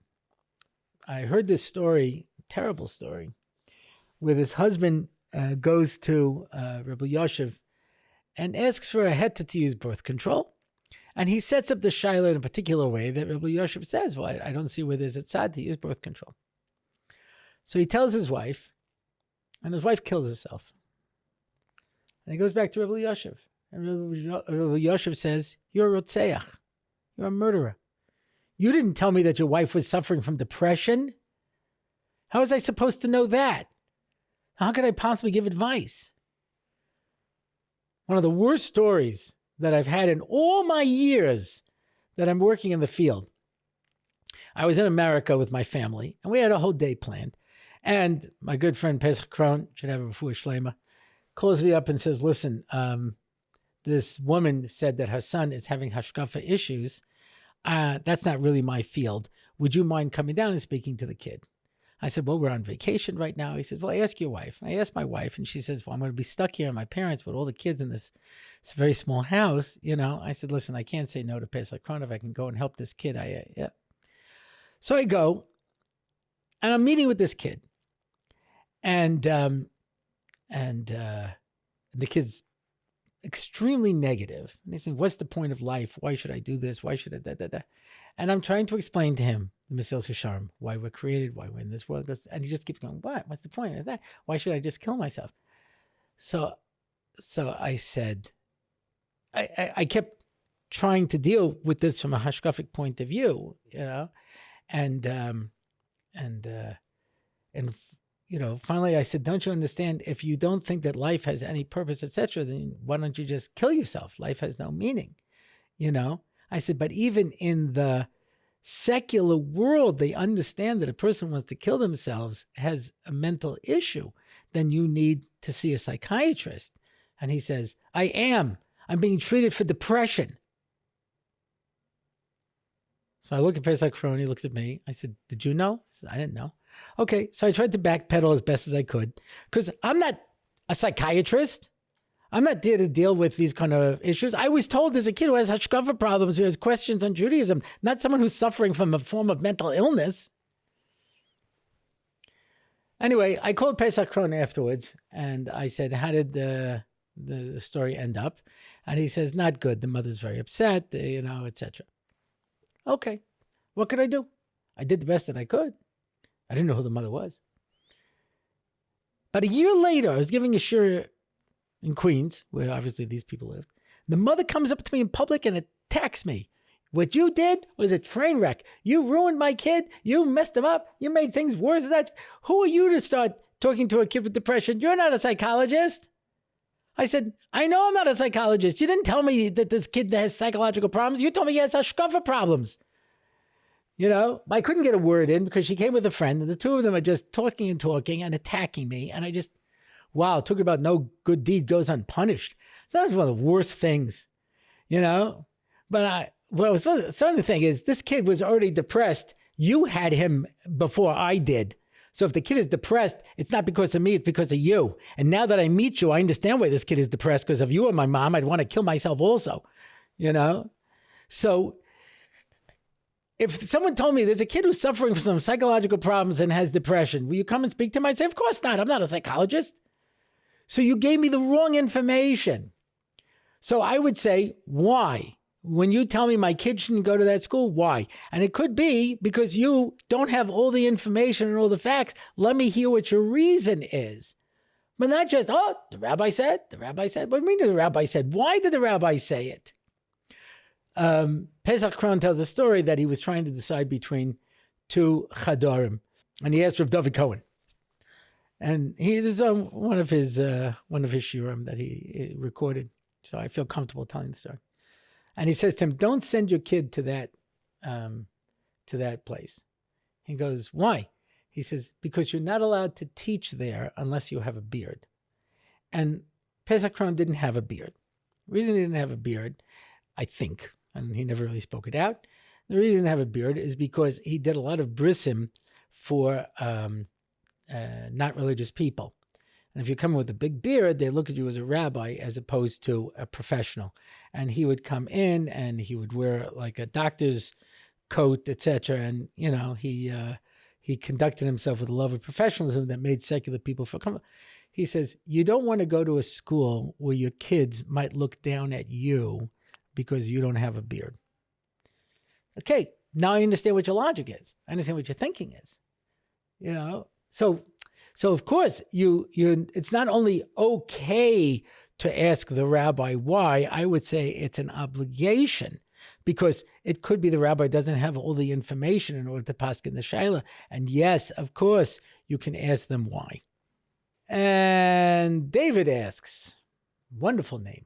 I heard this story, terrible story, where this husband goes to Rabbi Yosef and asks for a heta to use birth control. And he sets up the shaila in a particular way that Rabbi Yosef says, well, I don't see where there's a tzad to use birth control. So he tells his wife, and his wife kills herself. And he goes back to Rabbi Yosef. And Rabbi Yosef says, you're a rotzeach. You're a murderer. You didn't tell me that your wife was suffering from depression. How was I supposed to know that? How could I possibly give advice? One of the worst stories that I've had in all my years that I'm working in the field. I was in America with my family, and we had a whole day planned. And my good friend Pesach Kron, should have a refuah shlema, calls me up and says, listen, this woman said that her son is having hashkafa issues. That's not really my field. Would you mind coming down and speaking to the kid? I said, well, we're on vacation right now. He says, well, ask your wife. And I asked my wife, and she says, well, I'm going to be stuck here with my parents with all the kids in this very small house. I said, listen, I can't say no to Pesach Kron if I can go and help this kid. So I go, and I'm meeting with this kid. And the kid's extremely negative. And he's saying, what's the point of life? Why should I do this? Why should I And I'm trying to explain to him the Mesilas Yesharim, why we're created, why we're in this world. And he just keeps going, what? What's the point of that? Why should I just kill myself? So I said, I kept trying to deal with this from a hashkafic point of view, and finally I said, don't you understand? If you don't think that life has any purpose, etc., then why don't you just kill yourself? Life has no meaning, I said, but even in the secular world, they understand that a person wants to kill themselves has a mental issue. Then you need to see a psychiatrist. And he says, I'm being treated for depression. So I look at Pesach Kron, he looks at me. I said, did you know? I said, I didn't know. Okay, so I tried to backpedal as best as I could because I'm not a psychiatrist. I'm not there to deal with these kind of issues. I was told as a kid who has hashkafa problems, who has questions on Judaism, not someone who's suffering from a form of mental illness. Anyway, I called Pesach Kron afterwards, and I said, how did the story end up? And he says, not good. The mother's very upset, etc. Okay, what could I do? I did the best that I could. I didn't know who the mother was. But a year later, I was giving a shiur in Queens, where obviously these people lived. The mother comes up to me in public and attacks me. What you did was a train wreck. You ruined my kid. You messed him up. You made things worse than that. Who are you to start talking to a kid with depression? You're not a psychologist. I said, I know I'm not a psychologist. You didn't tell me that this kid has psychological problems. You told me he has hashkafa problems. I couldn't get a word in because she came with a friend, and the two of them are just talking and attacking me. And I just, talk about no good deed goes unpunished. So that was one of the worst things, But what I was starting to think is this kid was already depressed. You had him before I did. So if the kid is depressed, it's not because of me, it's because of you. And now that I meet you, I understand why this kid is depressed, because if you were my mom, I'd want to kill myself also, So if someone told me there's a kid who's suffering from some psychological problems and has depression, will you come and speak to him? I'd say, of course not. I'm not a psychologist. So you gave me the wrong information. So I would say, why? When you tell me my kid shouldn't go to that school, why? And it could be because you don't have all the information and all the facts. Let me hear what your reason is. But not just, the rabbi said. What do you mean the rabbi said? Why did the rabbi say it? Pesach Kron tells a story that he was trying to decide between two chadorim. And he asked Rabbi Dovid Cohen. And this is one of his shiurim that he recorded. So I feel comfortable telling the story. And he says to him, don't send your kid to that place. He goes, why? He says, because you're not allowed to teach there unless you have a beard. And Pesach Kron didn't have a beard. The reason he didn't have a beard, I think, and he never really spoke it out, the reason he didn't have a beard is because he did a lot of brisim for not religious people. And if you come with a big beard, they look at you as a rabbi as opposed to a professional. And he would come in and he would wear like a doctor's coat, etc. And, he conducted himself with a love of professionalism that made secular people feel comfortable. He says, you don't want to go to a school where your kids might look down at you because you don't have a beard. Okay, now I understand what your logic is. I understand what your thinking is. So of course, it's not only okay to ask the rabbi why, I would say it's an obligation, because it could be the rabbi doesn't have all the information in order to paskin the shaila. And yes, of course, you can ask them why. And David asks, wonderful name,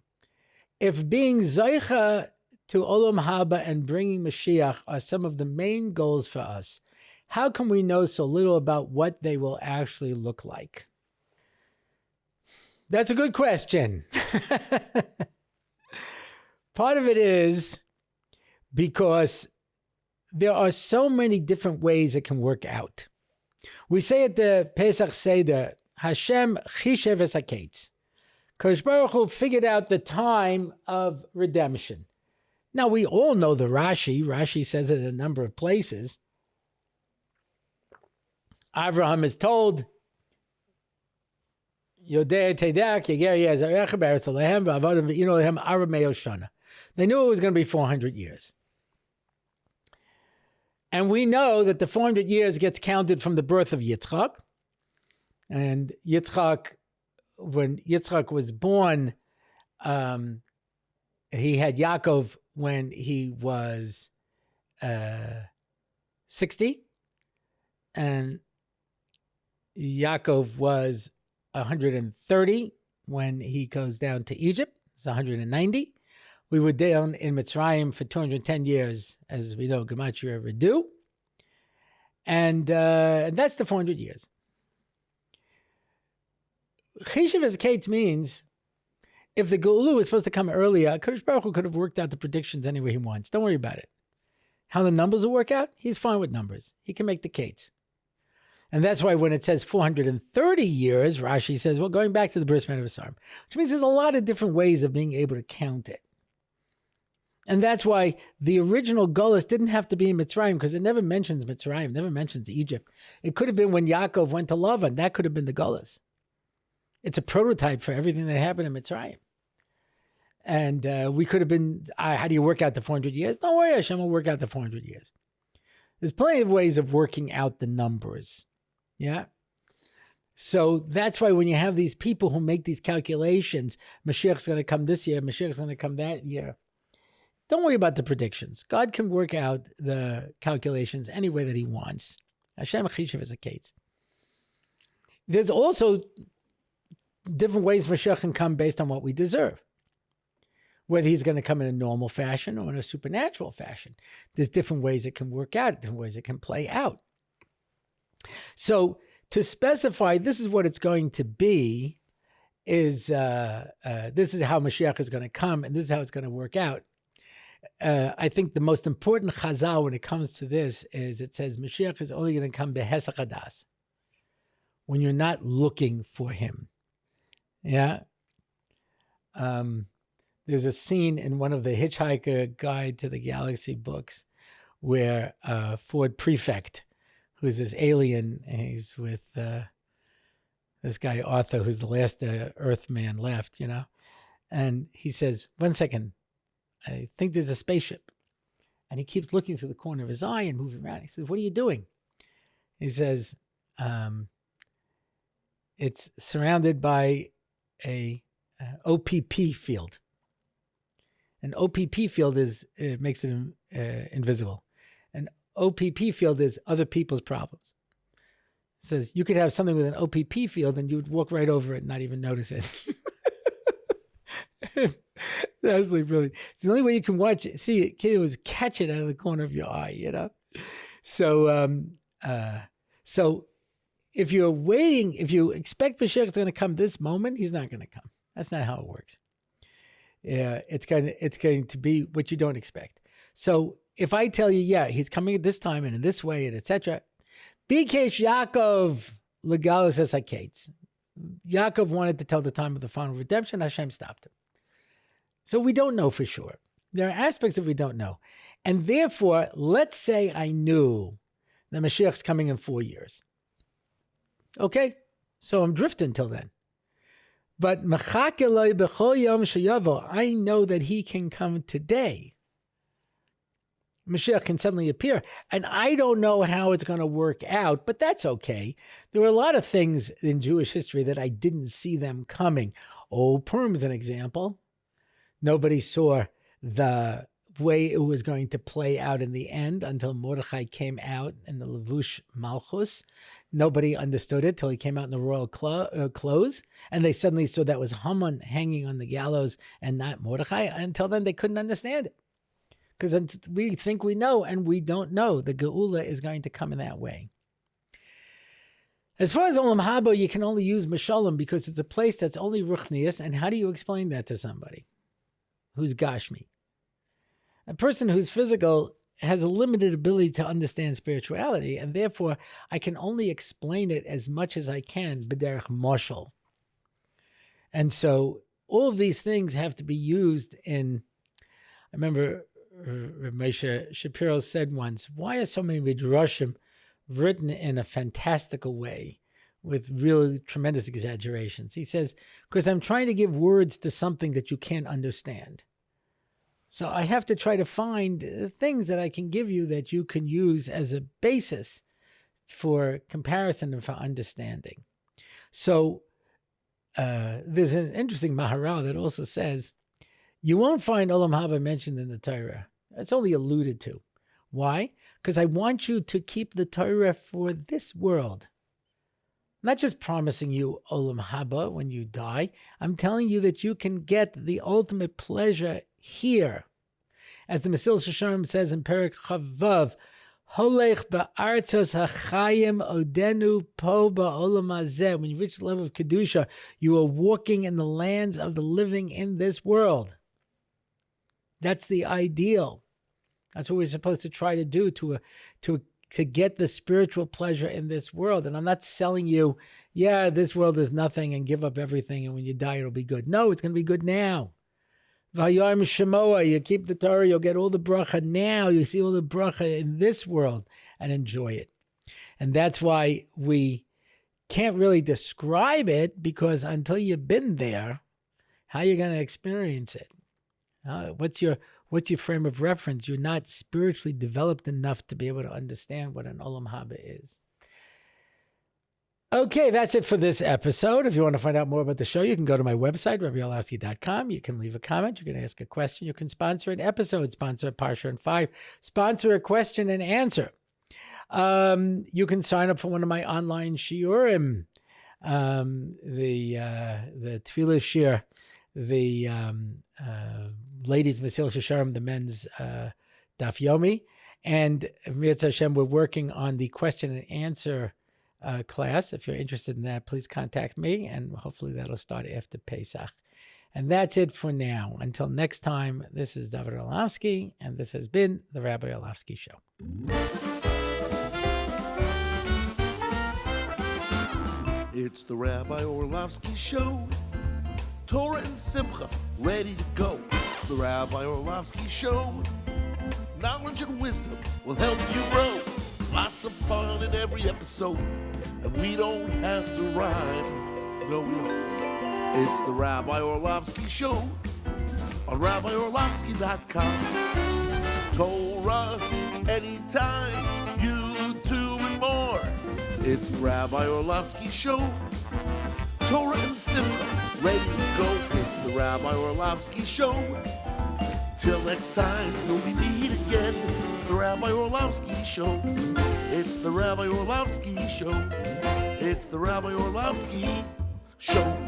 if being Zecher to Olam Haba and bringing Moshiach are some of the main goals for us, how can we know so little about what they will actually look like? That's a good question. Part of it is because there are so many different ways it can work out. We say at the Pesach Seder, Hashem chishev es haketz. Kodesh Baruch Hu figured out the time of redemption. Now, we all know the Rashi. Rashi says it in a number of places. Avraham is told, they knew it was going to be 400 years. And we know that the 400 years gets counted from the birth of Yitzchak. And Yitzchak, when Yitzchak was born, he had Yaakov when he was 60. And Yaakov was 130 when he goes down to Egypt. It's 190. We were down in Mitzrayim for 210 years, as we know Gematria ever do. And that's the 400 years. Chishev as Kate means if the Geula was supposed to come earlier, Kodesh Baruch Hu could have worked out the predictions any way he wants. Don't worry about it. How the numbers will work out, he's fine with numbers. He can make the Kates. And that's why when it says 430 years, Rashi says, well, going back to the bris mitzvah of Sarim, which means there's a lot of different ways of being able to count it. And that's why the original Golus didn't have to be in Mitzrayim, because it never mentions Mitzrayim, never mentions Egypt. It could have been when Yaakov went to Lavan. That could have been the Golus. It's a prototype for everything that happened in Mitzrayim. And we could have been, how do you work out the 400 years? Don't worry, Hashem will work out the 400 years. There's plenty of ways of working out the numbers. Yeah? So that's why when you have these people who make these calculations, Mashiach's going to come this year, Mashiach's going to come that year. Don't worry about the predictions. God can work out the calculations any way that he wants. Hashem Chishav is a case. There's also different ways Mashiach can come based on what we deserve. Whether he's going to come in a normal fashion or in a supernatural fashion. There's different ways it can work out, different ways it can play out. So to specify this is what it's going to be is this is how Mashiach is going to come and this is how it's going to work out. I think the most important chazal when it comes to this is it says Mashiach is only going to come behesach hadas, when you're not looking for him. Yeah. There's a scene in one of the Hitchhiker Guide to the Galaxy books where Ford Prefect, who's this alien, and he's with this guy Arthur, who's the last Earthman left, you know, and he says, "1 second. I think there's a spaceship." And he keeps looking through the corner of his eye and moving around. He says, "What are you doing?" He says, "It's surrounded by a OPP field." An OPP field makes it invisible. An OPP field is other people's problems. It says you could have something with an OPP field and you would walk right over it and not even notice it. That's really brilliant. It's the only way you can watch it. See it, kid, was catch it out of the corner of your eye, you know? So, so if you're waiting, if you expect Mashiach is going to come this moment, he's not going to come. That's not how it works. Yeah, it's going to be what you don't expect. So if I tell you, yeah, he's coming at this time and in this way and etc. Bikesh Yaakov legalos esakates. Yaakov wanted to tell the time of the final redemption. Hashem stopped him. So we don't know for sure. There are aspects that we don't know. And therefore, let's say I knew that Mashiach's coming in 4 years. Okay, so I'm drifting till then. But I know that he can come today. Mashiach can suddenly appear. And I don't know how it's going to work out, but that's okay. There were a lot of things in Jewish history that I didn't see them coming. Purim is an example. Nobody saw the way it was going to play out in the end until Mordechai came out in the Levush Malchus. Nobody understood it till he came out in the royal clothes, and they suddenly saw that was Haman hanging on the gallows and not Mordechai. Until then, they couldn't understand it. Because we think we know, and we don't know. The Geula is going to come in that way. As far as Olam Haba, you can only use Mishalom because it's a place that's only Ruchnius, and how do you explain that to somebody who's Gashmi? A person who's physical has a limited ability to understand spirituality, and therefore I can only explain it as much as I can, b'derech moshel. And so all of these things have to be used in, I remember Moshe Shapiro said once, why are so many midrashim written in a fantastical way with really tremendous exaggerations? He says, because I'm trying to give words to something that you can't understand. So I have to try to find things that I can give you that you can use as a basis for comparison and for understanding. So there's an interesting Maharal that also says, you won't find Olam Haba mentioned in the Torah. It's only alluded to. Why? Because I want you to keep the Torah for this world. I'm not just promising you Olam Haba when you die. I'm telling you that you can get the ultimate pleasure here. As the Mesilas Yesharim says in Perek Chavav, Holech ba'artzos hachayim odenu po ba'olam hazeh. When you reach the level of Kedusha, you are walking in the lands of the living in this world. That's the ideal. That's what we're supposed to try to do to to get the spiritual pleasure in this world. And I'm not selling you, yeah, this world is nothing and give up everything, and when you die, it'll be good. No, it's going to be good now. Vayarm Shemoah, you keep the Torah, you'll get all the bracha now. You see all the bracha in this world and enjoy it. And that's why we can't really describe it, because until you've been there, how are you going to experience it? What's your frame of reference? You're not spiritually developed enough to be able to understand what an Olam Haba is. Okay, that's it for this episode. If you want to find out more about the show, you can go to my website, RabbiOrlofsky.com. You can leave a comment. You can ask a question. You can sponsor an episode, sponsor a Parsha and 5, sponsor a question and answer. You can sign up for one of my online shiurim, the Tefillah Shir, the ladies' Mesil Shasharim, the men's Daf Yomi, and Mitzvah Hashem, we're working on the question and answer class. If you're interested in that, please contact me, and hopefully that'll start after Pesach. And that's it for now. Until next time, this is Rabbi Orlofsky, and this has been the Rabbi Orlofsky Show. It's the Rabbi Orlofsky Show. Torah and Simcha, ready to go. It's the Rabbi Orlofsky Show. Knowledge and wisdom will help you grow. Lots of fun in every episode, and we don't have to rhyme. No, we don't. It's the Rabbi Orlofsky Show on RabbiOrlofsky.com. Torah anytime, YouTube and more. It's the Rabbi Orlofsky Show. Torah and Simcha, ready to go. It's the Rabbi Orlofsky Show. Till next time, till we meet again. It's the Rabbi Orlofsky Show. It's the Rabbi Orlofsky Show. It's the Rabbi Orlofsky Show.